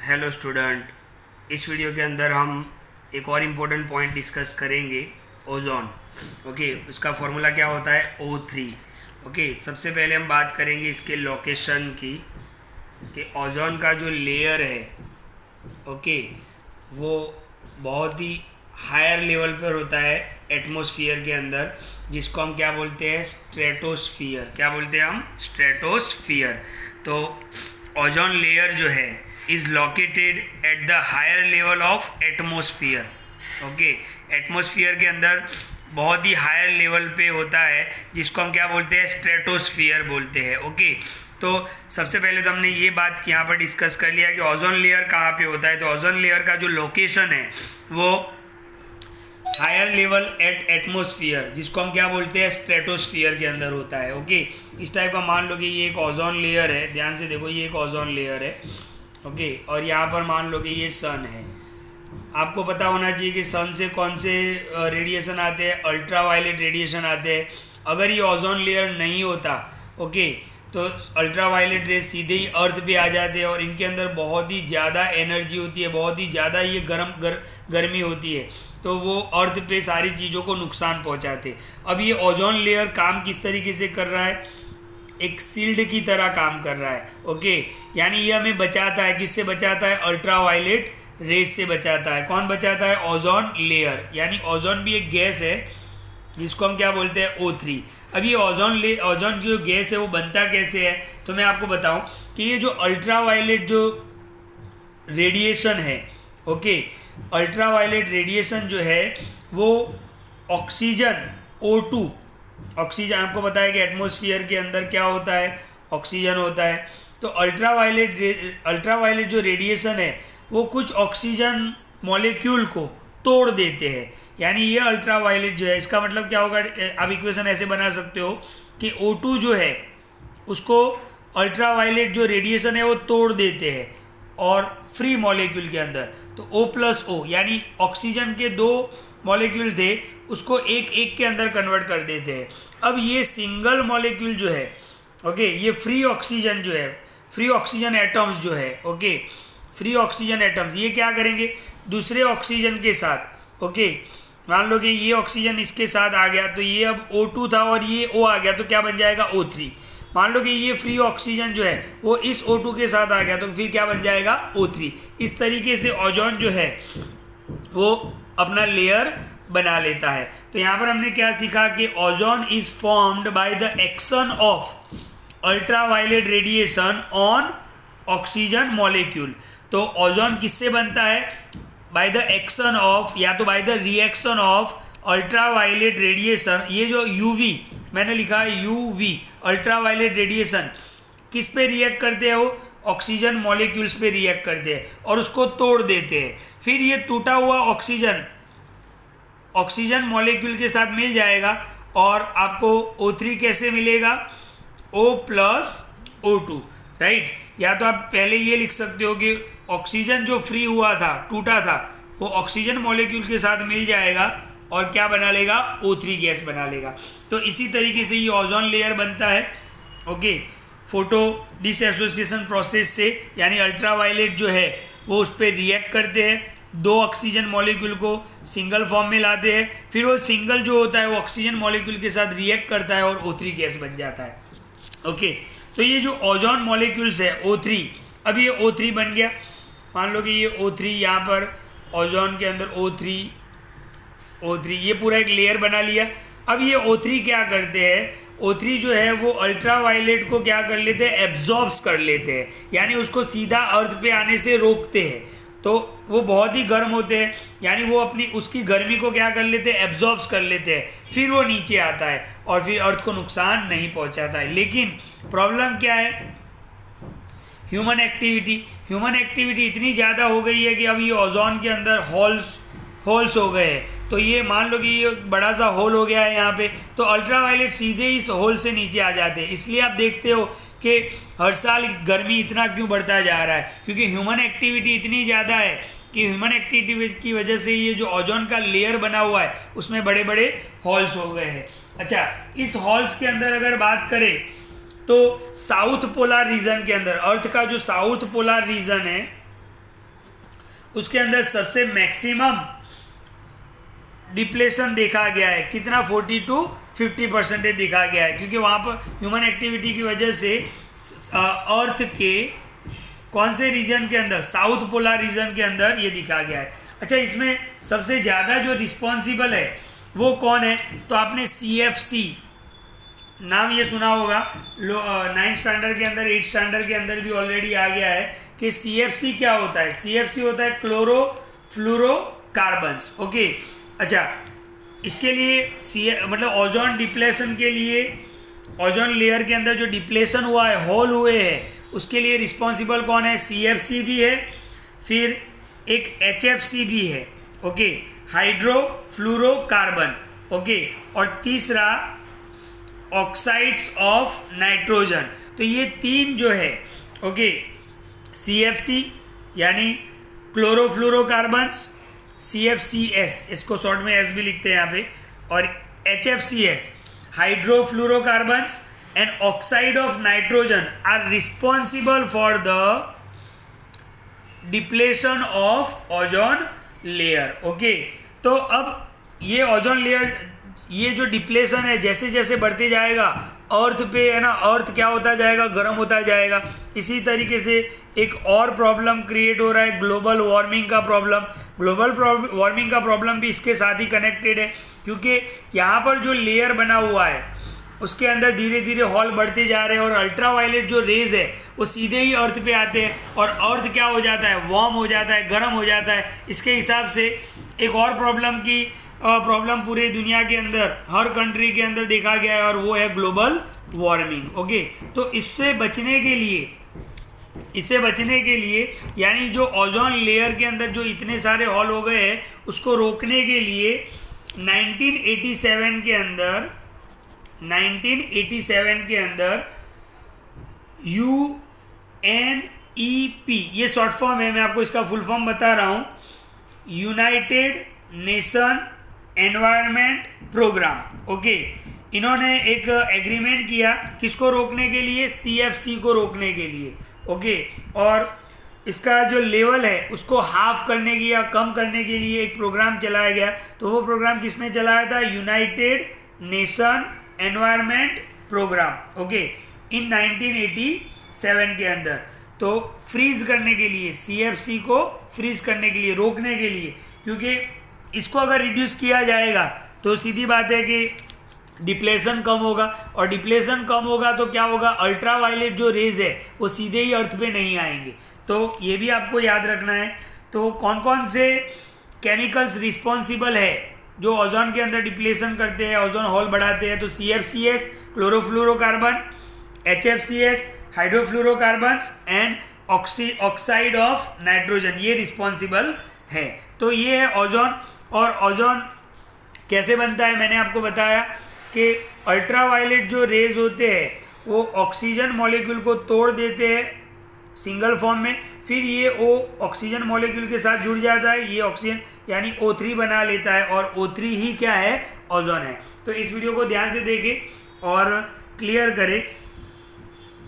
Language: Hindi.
हेलो स्टूडेंट, इस वीडियो के अंदर हम एक और इम्पोर्टेंट पॉइंट डिस्कस करेंगे, ओजोन। ओके, उसका फॉर्मूला क्या होता है, O3। ओके, सबसे पहले हम बात करेंगे इसके लोकेशन की, कि ओजोन का जो लेयर है, ओके, वो बहुत ही हायर लेवल पर होता है एटमॉस्फेयर के अंदर, जिसको हम क्या बोलते हैं, स्ट्रेटोस्फियर। क्या बोलते हैं हम, स्ट्रेटोस्फियर। तो ओजोन लेयर जो है is located at the higher level of atmosphere. Okay, atmosphere के अंदर बहुत ही हायर लेवल पे होता है, जिसको हम क्या बोलते हैं, स्ट्रेटोस्फियर बोलते हैं। ओके, तो सबसे पहले तो हमने ये बात यहाँ पर डिस्कस कर लिया कि ओजोन लेयर कहाँ पे होता है। तो ओजोन लेयर का जो लोकेशन है वो हायर लेवल एट एटमॉस्फेयर, जिसको हम क्या बोलते हैं, स्ट्रेटोस्फियर के अंदर होता है। ओके, इस टाइप का मान लो कि ये एक ओजोन लेयर है, ध्यान से देखो, ये एक ओजोन लेयर है। ओके, और यहाँ पर मान लो कि ये सन है। आपको पता होना चाहिए कि सन से कौन से रेडिएशन आते हैं, अल्ट्रा वायलेट रेडिएशन आते हैं। अगर ये ओजोन लेयर नहीं होता, ओके, तो अल्ट्रा वायलेट रेज सीधे ही अर्थ पे आ जाते हैं और इनके अंदर बहुत ही ज़्यादा एनर्जी होती है, बहुत ही ज़्यादा ये गर्मी होती है, तो वो अर्थ पे सारी चीज़ों को नुकसान पहुंचाते। अब ये ओजोन लेयर काम किस तरीके से कर रहा है, एक सील्ड की तरह काम कर रहा है। ओके, यानी ये हमें बचाता है, किससे बचाता है, अल्ट्रा वायलेट रेज से बचाता है। कौन बचाता है, ओजोन लेयर। यानी ओजोन भी एक गैस है, जिसको हम क्या बोलते हैं, O3। अब ये ओजोन जो गैस है वो बनता कैसे है, तो मैं आपको बताऊं कि ये जो अल्ट्रा वायलेट जो रेडिएशन है, ओके, अल्ट्रा वायलेट रेडिएशन जो है वो ऑक्सीजन O2, ऑक्सीजन, आपको पता है कि एटमॉस्फेयर के अंदर क्या होता है, ऑक्सीजन होता है। तो अल्ट्रा वायलेट जो रेडिएशन है वो कुछ ऑक्सीजन मॉलिक्यूल को तोड़ देते हैं। यानी ये अल्ट्रा वायलेट जो है, इसका मतलब क्या होगा, आप इक्वेशन ऐसे बना सकते हो कि O2 जो है उसको अल्ट्रा वायलेट जो रेडिएशन है वो तोड़ देते हैं और फ्री मॉलिक्यूल के अंदर, तो O+O, यानी ऑक्सीजन के दो मॉलिक्यूल थे उसको एक एक के अंदर कन्वर्ट कर देते हैं। अब ये सिंगल मॉलिक्यूल जो है, ओके, ये फ्री ऑक्सीजन जो है, फ्री ऑक्सीजन एटम्स जो है, ओके, फ्री ऑक्सीजन एटम्स, ये क्या करेंगे, दूसरे ऑक्सीजन के साथ, ओके, मान लो कि ये ऑक्सीजन इसके साथ आ गया, तो ये अब O2 था और ये O आ गया, तो क्या बन जाएगा, O3। मान लो कि ये फ्री ऑक्सीजन जो है वो इस O2 के साथ आ गया, तो फिर क्या बन जाएगा, O3। इस तरीके से ओजोन जो है वो अपना लेयर बना लेता है। तो यहाँ पर हमने क्या सीखा कि ozone is formed by the action of ultraviolet radiation on oxygen molecule. तो ओजोन किससे बनता है, बाय द एक्शन ऑफ, या तो by the reaction of ultraviolet radiation. ये जो UV मैंने लिखा है, UV अल्ट्रा वायलेट रेडिएशन किस पे रिएक्ट करते हैं, वो ऑक्सीजन मॉलिक्यूल्स पे रिएक्ट करते हैं और उसको तोड़ देते हैं। फिर ये टूटा हुआ ऑक्सीजन मॉलिक्यूल के साथ मिल जाएगा और आपको O3 कैसे मिलेगा, O+O2, राइट। या तो आप पहले ये लिख सकते हो कि ऑक्सीजन जो फ्री हुआ था, टूटा था, वो ऑक्सीजन मॉलिक्यूल के साथ मिल जाएगा और क्या बना लेगा, O3 गैस बना लेगा। तो इसी तरीके से ये ओजोन लेयर बनता है, ओके, फोटो डिसएसोसिएशन प्रोसेस से। यानी अल्ट्रा वायलेट जो है वो उस पर रिएक्ट करते हैं, दो ऑक्सीजन मॉलिक्यूल को सिंगल फॉर्म में लाते हैं, फिर वो सिंगल जो होता है वो ऑक्सीजन मॉलिक्यूल के साथ रिएक्ट करता है और O3 गैस बन जाता है। ओके, तो ये जो ओजोन मॉलिक्यूल्स है O3, अब ये O3 बन गया। मान लो कि ये O3, यहाँ पर ओजोन के अंदर O3 ये पूरा एक लेयर बना लिया। अब ये O3 क्या करते हैं, O3 जो है वो अल्ट्रा वायलेट को क्या कर लेते हैं, एब्जॉर्ब्स कर लेते हैं, यानी उसको सीधा अर्थ पे आने से रोकते हैं। तो वो बहुत ही गर्म होते हैं, यानी वो अपनी उसकी गर्मी को क्या कर लेते हैं, एब्जॉर्ब्स कर लेते हैं, फिर वो नीचे आता है और फिर अर्थ को नुकसान नहीं पहुंचाता है। लेकिन प्रॉब्लम क्या है, ह्यूमन एक्टिविटी इतनी ज़्यादा हो गई है कि अब ये ओजोन के अंदर होल्स हो गए हैं। तो ये मान लो कि ये बड़ा सा होल हो गया है यहाँ पे, तो अल्ट्रा वायलेट सीधे इस होल से नीचे आ जाते हैं। इसलिए आप देखते हो कि हर साल गर्मी इतना क्यों बढ़ता जा रहा है, क्योंकि ह्यूमन एक्टिविटी इतनी ज़्यादा है कि ह्यूमन एक्टिविटी की वजह से ये जो ओजोन का लेयर बना हुआ है उसमें बड़े बड़े हॉल्स हो गए हैं। अच्छा, इस हॉल्स के अंदर अगर बात करें तो साउथ पोलर रीजन के अंदर, अर्थ का जो साउथ पोलर रीजन है उसके अंदर सबसे मैक्सिमम डिप्लेशन देखा गया है। कितना? 40 to 50% दिखा गया है, क्योंकि वहाँ पर ह्यूमन एक्टिविटी की वजह से अर्थ के कौन से रीजन के अंदर, साउथ पोलर रीजन के अंदर ये दिखा गया है। अच्छा, इसमें सबसे ज़्यादा जो रिस्पॉन्सिबल है वो कौन है? तो आपने CFC नाम ये सुना होगा, 9th स्टैंडर्ड के अंदर, 8th स्टैंडर्ड के अंदर भी ऑलरेडी आ गया है कि CFC क्या होता है। CFC होता है क्लोरोफ्लोरोकार्बन्स। ओके, अच्छा, इसके लिए मतलब ओजोन डिप्लेशन के लिए, ओजोन लेयर के अंदर जो डिप्लेशन हुआ है, होल हुए हैं, उसके लिए रिस्पॉन्सिबल कौन है? CFC भी है, फिर एक HFC भी है। Okay, hydrofluorocarbon. ओके, और तीसरा ऑक्साइड्स ऑफ नाइट्रोजन। तो ये तीन जो है, ओके, CFC यानी क्लोरोफ्लोरोकार्बन्स, CFCS, इसको शॉर्ट में S भी लिखते हैं यहाँ पे, और HFCS hydrofluorocarbons and oxide of nitrogen are responsible for the depletion of ozone layer. Okay, तो अब ये ओजोन लेयर, ये जो डिप्लेशन है जैसे जैसे बढ़ते जाएगा अर्थ पे, है ना, अर्थ क्या होता जाएगा? गर्म होता जाएगा। इसी तरीके से एक और प्रॉब्लम क्रिएट हो रहा है, ग्लोबल वार्मिंग का प्रॉब्लम। ग्लोबल वार्मिंग का प्रॉब्लम भी इसके साथ ही कनेक्टेड है, क्योंकि यहाँ पर जो लेयर बना हुआ है उसके अंदर धीरे धीरे हॉल बढ़ते जा रहे हैं, और अल्ट्रावायलेट जो रेज है वो सीधे ही अर्थ पे आते हैं, और अर्थ क्या हो जाता है? वार्म हो जाता है, गर्म हो जाता है। इसके हिसाब से एक और प्रॉब्लम पूरे दुनिया के अंदर, हर कंट्री के अंदर देखा गया है, और वो है ग्लोबल वार्मिंग। ओके, तो इससे बचने के लिए यानी जो ओजोन लेयर के अंदर जो इतने सारे हॉल हो गए हैं, उसको रोकने के लिए 1987 के अंदर UNEP, ये शॉर्ट फॉर्म है, मैं आपको इसका फुल फॉर्म बता रहा हूँ, United Nation Environment Programme. Okay, इन्होंने एक एग्रीमेंट किया, किसको रोकने के लिए? CFC को रोकने के लिए। ओके, और इसका जो लेवल है उसको हाफ करने की या कम करने के लिए एक प्रोग्राम चलाया गया। तो वो प्रोग्राम किसने चलाया था? United Nation Environment Programme. Okay, in 1987 के अंदर। तो फ्रीज करने के लिए, CFC को फ्रीज करने के लिए, रोकने के लिए, क्योंकि इसको अगर रिड्यूस किया जाएगा तो सीधी बात है कि डिप्लेशन कम होगा, और डिप्लेशन कम होगा तो क्या होगा? अल्ट्रावायलेट जो रेज है वो सीधे ही अर्थ पे नहीं आएंगे। तो ये भी आपको याद रखना है। तो कौन कौन से केमिकल्स रिस्पॉन्सिबल है जो ओजोन के अंदर डिप्लेशन करते हैं, ओजोन होल बढ़ाते हैं? तो CFCS chlorofluorocarbon, HFCS hydrofluorocarbons and oxide of nitrogen, ये रिस्पॉन्सिबल है। तो ये है ओजोन। और ओजोन कैसे बनता है? मैंने आपको बताया कि अल्ट्रावायलेट जो रेज होते हैं वो ऑक्सीजन मॉलिक्यूल को तोड़ देते हैं सिंगल फॉर्म में, फिर ये वो ऑक्सीजन मॉलिक्यूल के साथ जुड़ जाता है, ये ऑक्सीजन यानी O3 बना लेता है, और O3 ही क्या है? ओजोन है। तो इस वीडियो को ध्यान से देखें और क्लियर करें